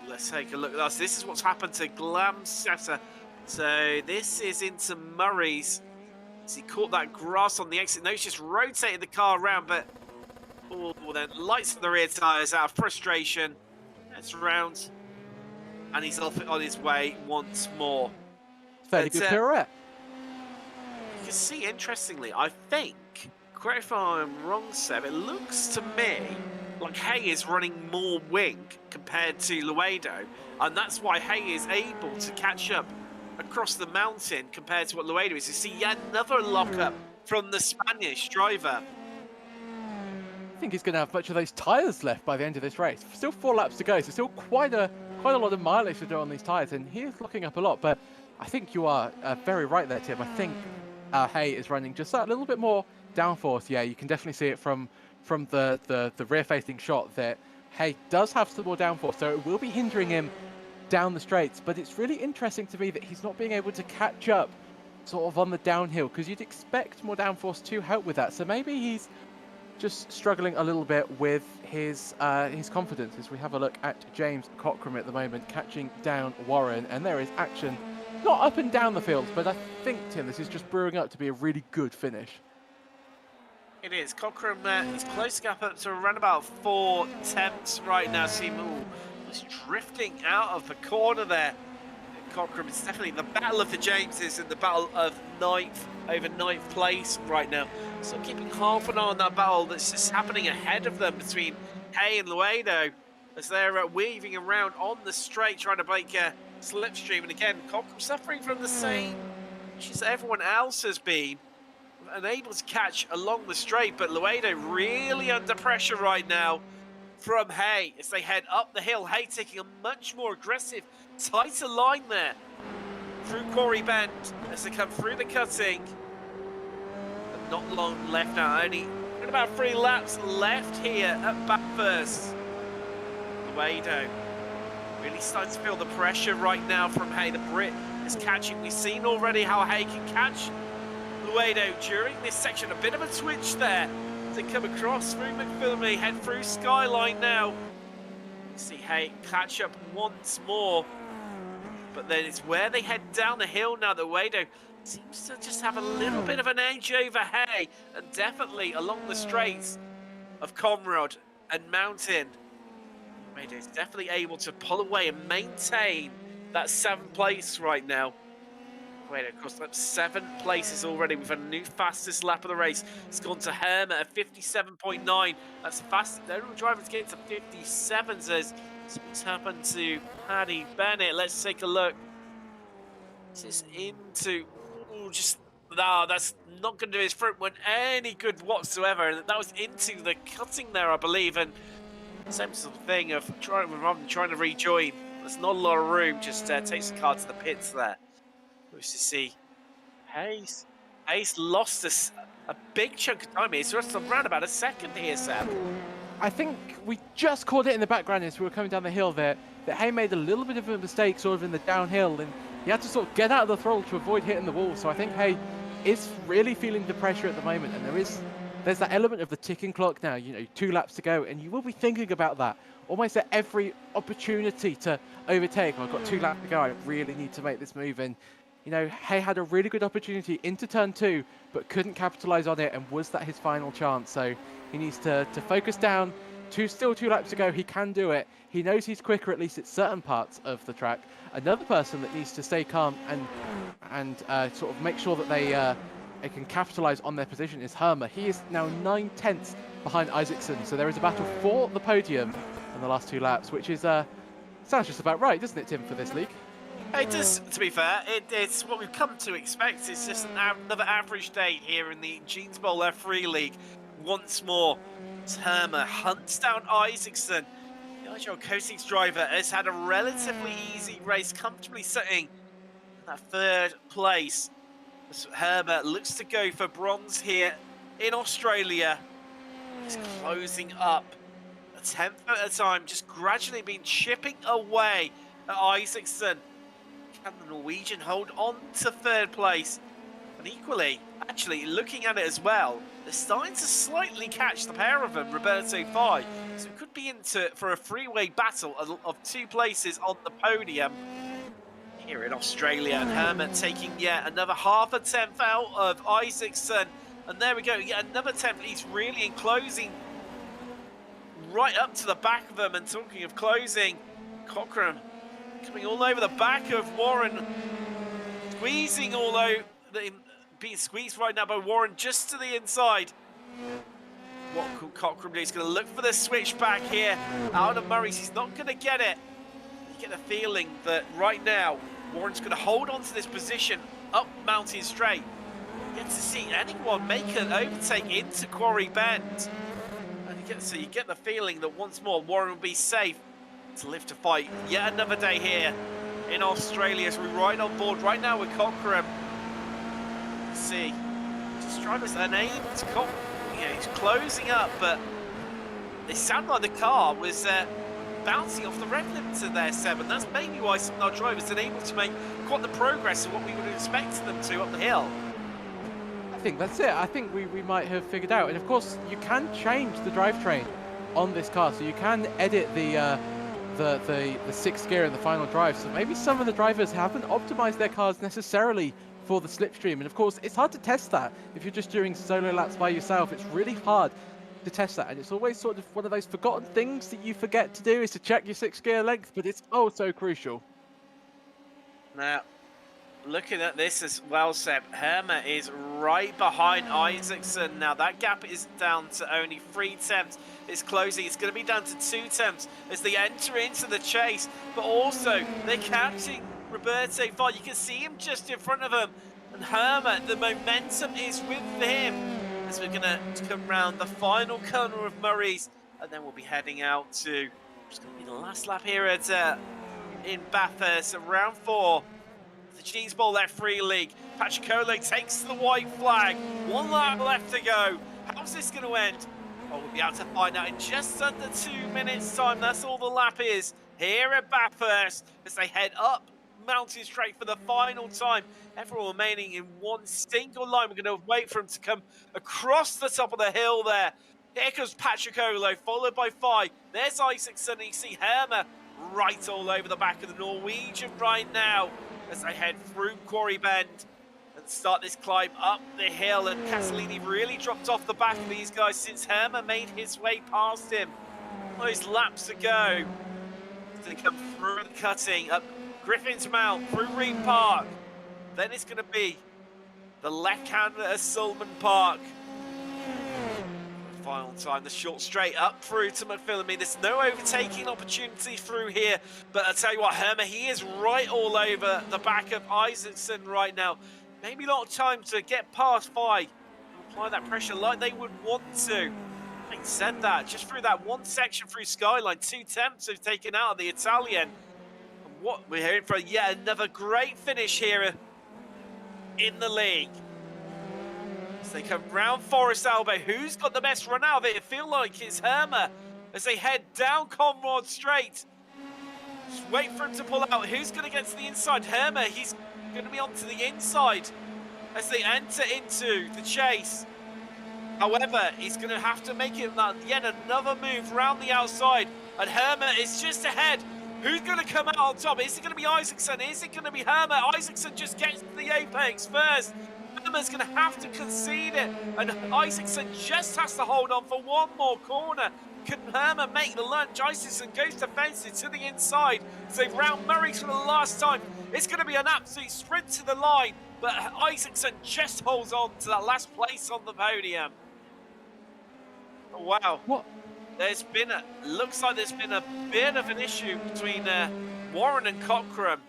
S1: Let's take a look at this. This is what's happened to Glamsetter. So this is into Murray's. He caught that grass on the exit. No, he's just rotated the car around, but then lights the rear tyres out of frustration. That's round, and he's off on his way once more.
S2: Fairly good pirouette.
S1: You can see, interestingly, I think, correct if I'm wrong, Seb, it looks to me like Hay is running more wing compared to Luedo, and that's why Hay is able to catch up across the mountain compared to what Luedo is. You see yet another lockup from the Spanish driver.
S2: I think he's going to have much of those tyres left by the end of this race. Still 4 laps to go, so still quite a lot of mileage to do on these tyres, and he is locking up a lot. But I think you are very right there, Tim. I think Hay is running just that little bit more downforce. Yeah, you can definitely see it from the rear-facing shot that Hay does have some more downforce, so it will be hindering him down the straights. But it's really interesting to me that he's not being able to catch up sort of on the downhill, because you'd expect more downforce to help with that. So maybe he's just struggling a little bit with his confidence. As we have a look at James Cockram at the moment catching down Warren, and there is action not up and down the field, but I think, Tim, this is just brewing up to be a really good finish.
S1: It is. Cockram is close gap up to around about 4 tenths right now. Seymour is drifting out of the corner there. Cockram is definitely the battle of the Jameses and the battle of over ninth place right now. So keeping half an eye on that battle that's just happening ahead of them between Hay and Luedo as they're weaving around on the straight trying to break a slipstream. And again, Cockram suffering from the same issues everyone else has been, unable to catch along the straight, but Luedo really under pressure right now from Hay as they head up the hill. Hay taking a much more aggressive, tighter line there through Quarry Bend as they come through the cutting. But not long left now, only about 3 laps left here at Bathurst. Luedo really starting to feel the pressure right now from Hay. The Brit is catching. We've seen already how Hay can catch Luedo during this section. A bit of a twitch there to come across through McPhillamy, head through Skyline now. See Hay catch up once more, but then it's where they head down the hill now that Luedo seems to just have a little bit of an edge over Hay, and definitely along the straights of Conrad and Mountain. Luedo is definitely able to pull away and maintain that 7th place right now. Luedo across lap 7 places already with a new fastest lap of the race. It's gone to Hermer at 57.9. That's the fastest. The only driver to get to 57 says what's happened to Paddy Bennett. Let's take a look. This is into that's not going to do his front one any good whatsoever. And that was into the cutting there, I believe. And same sort of thing of trying to rejoin. There's not a lot of room. Just takes the car to the pits there. To see Hayes lost a big chunk of time here. It's just around about a second here, Sam.
S2: I think we just caught it in the background as we were coming down the hill there, that Hay made a little bit of a mistake sort of in the downhill, and he had to sort of get out of the throttle to avoid hitting the wall. So I think Hay is really feeling the pressure at the moment, and there's that element of the ticking clock now, 2 laps to go, and you will be thinking about that almost at every opportunity to overtake. I've got 2 laps to go, I really need to make this move. And Hay had a really good opportunity into turn 2, but couldn't capitalize on it, and was that his final chance? So he needs to focus down. Still 2 laps to go. He can do it. He knows he's quicker, at least at certain parts of the track. Another person that needs to stay calm and sort of make sure that they can capitalize on their position is Hermer. He is now 9 tenths behind Isaacson. So there is a battle for the podium in the last 2 laps, which is sounds just about right, doesn't it, Tim, for this league?
S1: It does, to be fair. It's what we've come to expect. It's just another average day here in the Jeans Bowl F3 League. Once more, Hermer hunts down Isaacson The Agile Coatings driver has had a relatively easy race, comfortably sitting in that third place. As Herbert looks to go for bronze here in Australia. He's closing up a tenth at a time, just gradually been chipping away at Isaacson. Can the Norwegian hold on to third place? And equally, actually, looking at it as well, they're starting to slightly catch the pair of them, Roberto Fai. So it could be into for a three-way battle of two places on the podium here in Australia. And Herman taking yet another half a tenth out of Isaacson. And there we go, yet another tenth. He's really enclosing right up to the back of them. And talking of closing, Cochrane coming all over the back of Warren, squeezing all over, being squeezed right now by Warren just to the inside. What could Cochrane do? He's going to look for the switch back here out of Murray's. He's not going to get it. You get the feeling that right now Warren's going to hold on to this position up Mountain Straight. You get to see anyone make an overtake into Quarry Bend. And so you get the feeling that once more Warren will be safe to live to fight yet another day here in Australia. So we're right on board right now with Cochrane. See, this driver's unable to he's closing up, but it sounded like the car was bouncing off the rev limiter there, Seb, and that's maybe why some of our drivers are able to make quite the progress of what we would have expected them to up the hill.
S2: I think that's it. I think we might have figured out. And of course, you can change the drivetrain on this car, so you can edit the sixth gear in the final drive. So maybe some of the drivers haven't optimized their cars necessarily for the slipstream. And of course, it's hard to test that if you're just doing solo laps by yourself. It's really hard to test that, and it's always sort of one of those forgotten things that you forget to do, is to check your sixth gear length, but it's oh so crucial.
S1: Now, looking at this as well, Seb, Hermer is right behind Isaacson. Now that gap is down to only 3 tenths. It's closing. It's going to be down to 2 tenths as they enter into the chase, but also they're catching Roberto Fai. You can see him just in front of him, and Hermer, the momentum is with him as we're going to come round the final corner of Murray's, and then we'll be heading out to it's going to be the last lap here at in Bathurst, round 4. The Jeans Bowl F3 League. Patrick takes the white flag. 1 lap left to go. How's this going to end? Oh, we'll be able to find out in just under 2 minutes' time. That's all the lap is here at Bathurst as they head up Mountain Straight for the final time. Everyone remaining in one single line. We're going to wait for him to come across the top of the hill there. Here comes Patrick, followed by Fai. There's Isaacson, and you see Hermer right all over the back of the Norwegian right now as they head through Quarry Bend and start this climb up the hill. And Castellini really dropped off the back of these guys since Hermer made his way past him. Those laps to go. They come through the cutting up Griffin's Mount, through Reed Park. Then it's going to be the left-hander at Sulman Park. Final time, the short straight up through to McPhillamy. There's no overtaking opportunity through here, but I tell you what, Hermer, he is right all over the back of Isaacson right now. Maybe not time to get past Fai and apply that pressure like they would want to. Having said that, just through that one section through Skyline, 2 tenths have taken out of the Italian. And what we're hearing for yet another great finish here in the league. As they come round Forest Albert, who's got the best run out of it? It feels like it's Hermer as they head down Conrad Straight. Just wait for him to pull out. Who's going to get to the inside? Hermer, he's going to be onto the inside as they enter into the chase. However, he's going to have to make it yet another move round the outside, and Hermer is just ahead. Who's going to come out on top? Is it going to be Isaacson? Is it going to be Hermer? Isaacson just gets to the apex first. Hermer's going to have to concede it, and Isaacson just has to hold on for one more corner. Can Hermer make the lunge? Isaacson goes defensive to the inside. So they round Murray's for the last time. It's going to be an absolute sprint to the line, but Isaacson just holds on to that last place on the podium. Oh, wow.
S2: What?
S1: Looks like there's been a bit of an issue between Warren and Cochrane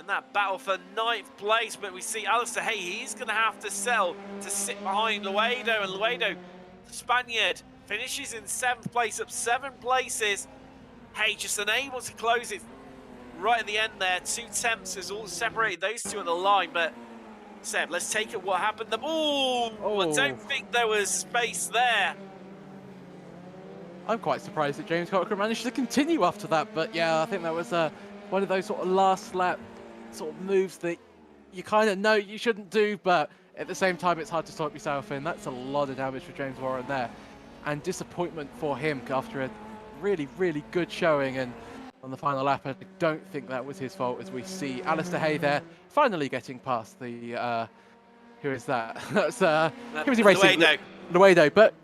S1: in that battle for 9th place, but we see Alistair Hay, he's going to have to sell to sit behind Luedo, and Luedo, the Spaniard, finishes in 7th place, up 7 places. Hay just unable to close it right at the end there. 2 temps has all separated those two at the line, but Seb, let's take it what happened. I don't think there was space there.
S2: I'm quite surprised that James Cochran managed to continue after that, but yeah, I think that was one of those sort of last lap sort of moves that you kind of know you shouldn't do, but at the same time it's hard to stop yourself in. That's a lot of damage for James Warren there, and disappointment for him after a really, really good showing. And on the final lap, I don't think that was his fault, as we see Alistair Hay there finally getting past the who is that? That's who was he racing? Luedo, but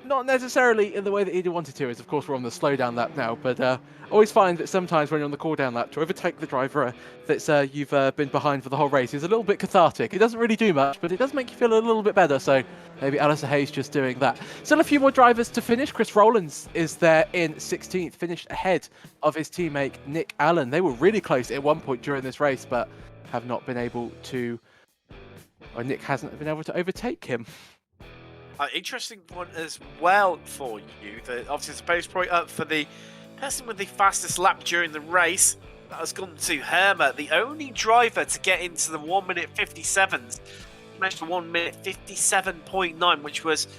S2: not necessarily in the way that he wanted to, as of course we're on the slowdown lap now, but I always find that sometimes when you're on the cooldown lap, to overtake the driver that's you've been behind for the whole race is a little bit cathartic. It doesn't really do much, but it does make you feel a little bit better, so maybe Alistair Hay's just doing that. Still a few more drivers to finish. Chris Rowlands is there in 16th, finished ahead of his teammate Nick Allen. They were really close at one point during this race, but have not been able to, or Nick hasn't been able to overtake him.
S1: Interesting one as well for you. Obviously, supposed probably up for the person with the fastest lap during the race. That has gone to Herma, the only driver to get into the 1 minute 57s. He managed 1 minute 57.9, which was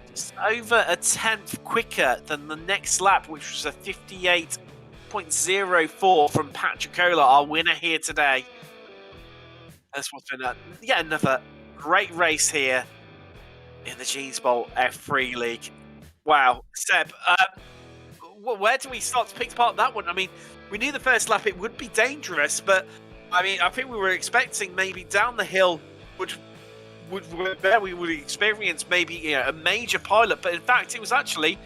S1: just over a tenth quicker than the next lap, which was a 58.04 from Patricola, our winner here today. That's what's been yet another great race here in the Jeans Bowl F3 League. Wow, Seb, where do we start to pick apart that one? I mean, we knew the first lap it would be dangerous, but I mean, I think we were expecting maybe down the hill we would experience maybe a major pilot, but in fact it was actually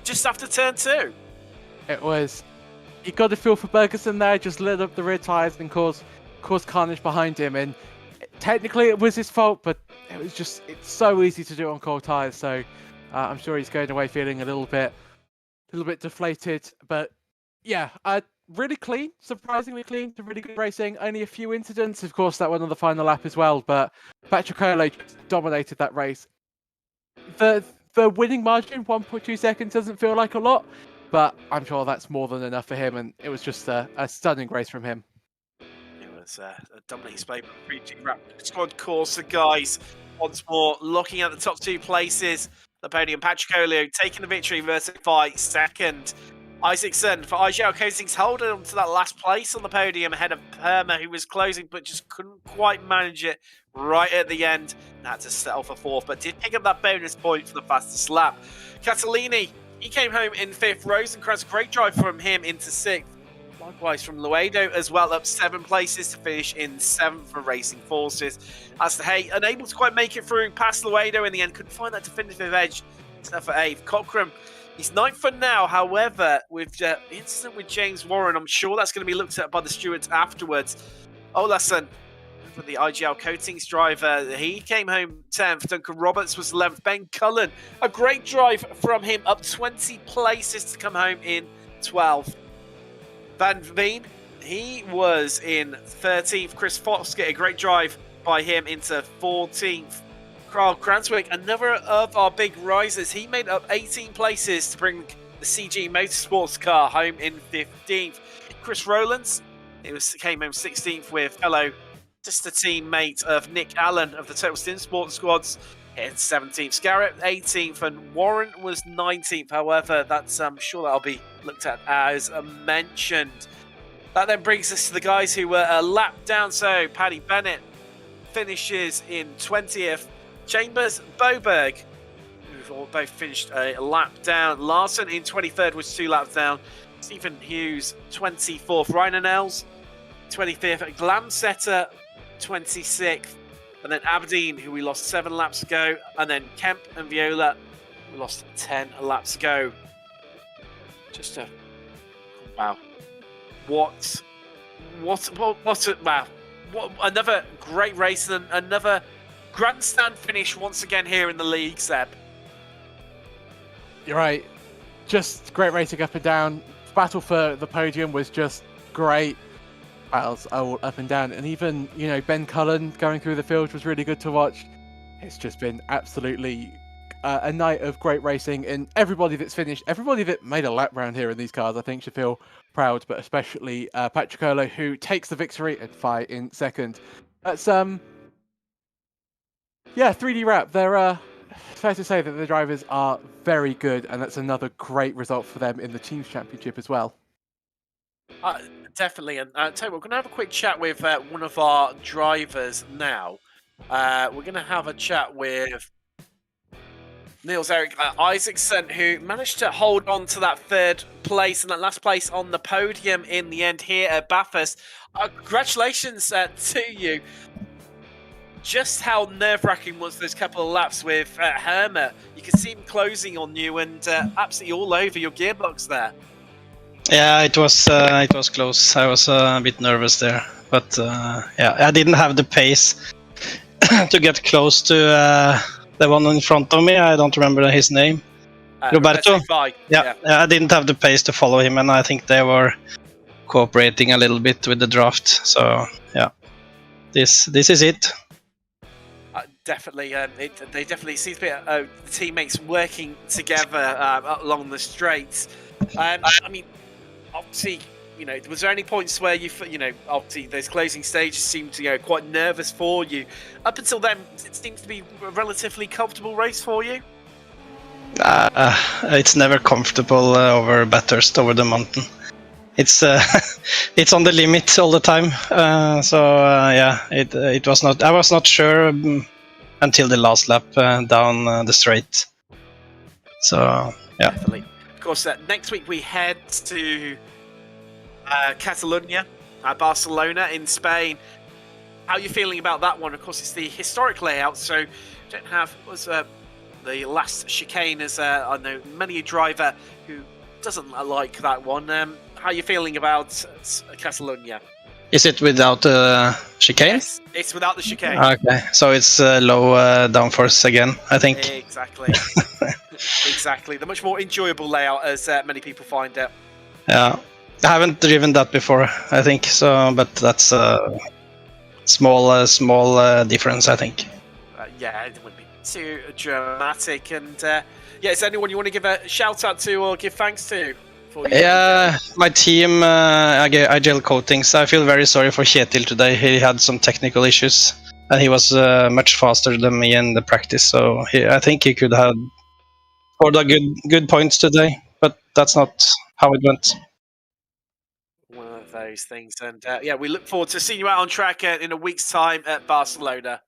S1: just after turn 2.
S2: It was. You got to feel for Bergerson there, just lit up the rear tyres and caused carnage behind him, and technically it was his fault, but it's so easy to do on cold tyres, so I'm sure he's going away feeling a little bit deflated. But yeah, really clean, surprisingly clean, to really good racing. Only a few incidents, of course that one on the final lap as well, but Patricola dominated that race. The winning margin, 1.2 seconds, doesn't feel like a lot, but I'm sure that's more than enough for him, and it was just a stunning race from him.
S1: A dominating display from the 3-2 wrap squad course. The guys once more looking at the top 2 places. The podium, Patricola taking the victory, Vertify second. Isaacson for IGL Coatings holding on to that last place on the podium ahead of Herma, who was closing but just couldn't quite manage it right at the end. And had to settle for 4th, but did pick up that bonus point for the fastest lap. Catalini, he came home in 5th. Rosencrantz, great drive from him into 6th. Likewise from Luedo as well, up 7 places to finish in 7th for Racing Forces. Alistair Hay unable to quite make it through past Luedo in the end, couldn't find that definitive edge. Except for 8th. Cochran, he's 9th for now, however, with the incident with James Warren, I'm sure that's going to be looked at by the stewards afterwards. Olason, for the IGL Coatings driver, he came home 10th. Duncan Roberts was 11th. Ben Cullen, a great drive from him, up 20 places to come home in 12th. Van Veen, he was in 13th. Chris Foskett, a great drive by him into 14th. Carl Cranswick, another of our big risers, he made up 18 places to bring the CG Motorsports car home in 15th. Chris Rowlands, came home 16th with fellow sister teammate of Nick Allen of the Total Sim Sports squads in 17th. Scarrett 18th, and Warren was 19th. However, that's I'm sure that'll be looked at as mentioned. That then brings us to the guys who were a lap down. So Paddy Bennett finishes in 20th. Chambers, Boberg, who both finished a lap down. Larson in 23rd was 2 laps down. Stephen Hughes 24th. Ryan Els 25th. Glamsetter 26th. And then Aberdeen, who we lost 7 laps ago. And then Kemp and Viola, we lost 10 laps ago. Wow. What another great race and another grandstand finish once again here in the league, Seb.
S2: You're right. Just great racing up and down. Battle for the podium was just great. Battles all up and down, and even Ben Cullen going through the field was really good to watch. It's just been absolutely a night of great racing, and everybody that's finished, everybody that made a lap round here in these cars, I think should feel proud, but especially Patricolo, who takes the victory and Fi in second. That's yeah, 3D wrap. They're fair to say that the drivers are very good, and that's another great result for them in the Teams Championship as well.
S1: Definitely, and tell you, we're going to have a quick chat with one of our drivers now. We're going to have a chat with Niels-Erik Isaacson, who managed to hold on to that third place and that last place on the podium in the end here at Bathurst. Congratulations to you. Just how nerve-wracking was those couple of laps with Hermit? You could see him closing on you and absolutely all over your gearbox there.
S3: Yeah, it was close. I was a bit nervous there, but yeah, I didn't have the pace to get close to the one in front of me. I don't remember his name. Roberto. Yeah, I didn't have the pace to follow him, and I think they were cooperating a little bit with the draft. So yeah, this is it.
S1: Definitely, they definitely seem to be the teammates working together along the straights. I mean, obviously, was there any points where obviously those closing stages seemed to quite nervous for you? Up until then, it seems to be a relatively comfortable race for you.
S3: It's never comfortable over Bathurst, over the mountain. It's it's on the limit all the time. Yeah, it was not. I was not sure until the last lap down the straight. So yeah.
S1: Definitely. Of course, next week we head to Catalonia, Barcelona in Spain. How are you feeling about that one? Of course, it's the historic layout, so don't have the last chicane as I know many a driver who doesn't like that one. How are you feeling about Catalonia?
S3: Is it without chicane?
S1: Yes, it's without the chicane.
S3: Okay, so it's low downforce again, I think.
S1: Exactly. Exactly. The much more enjoyable layout, as many people find it.
S3: Yeah, I haven't driven that before, I think. So, but that's a small difference, I think.
S1: Yeah, it wouldn't be too dramatic. And yeah, is there anyone you want to give a shout out to or give thanks to?
S3: Yeah, my team, I gel coatings. I feel very sorry for Kjetil today. He had some technical issues, and he was much faster than me in the practice. So I think he could have scored a good points today, but that's not how it went.
S1: One of those things, and yeah, we look forward to seeing you out on track in a week's time at Barcelona.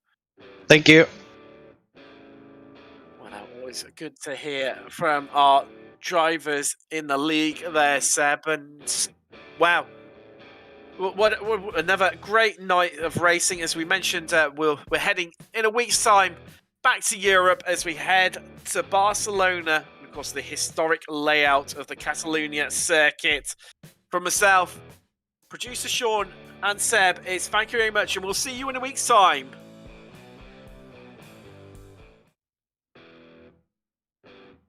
S3: Thank you.
S1: Well, always good to hear from our drivers in the league there, Seb, and wow, what another great night of racing. As we mentioned, we're heading in a week's time back to Europe as we head to Barcelona, of course the historic layout of the Catalonia circuit. From myself, producer Sean and Seb, it's thank you very much, and we'll see you in a week's time.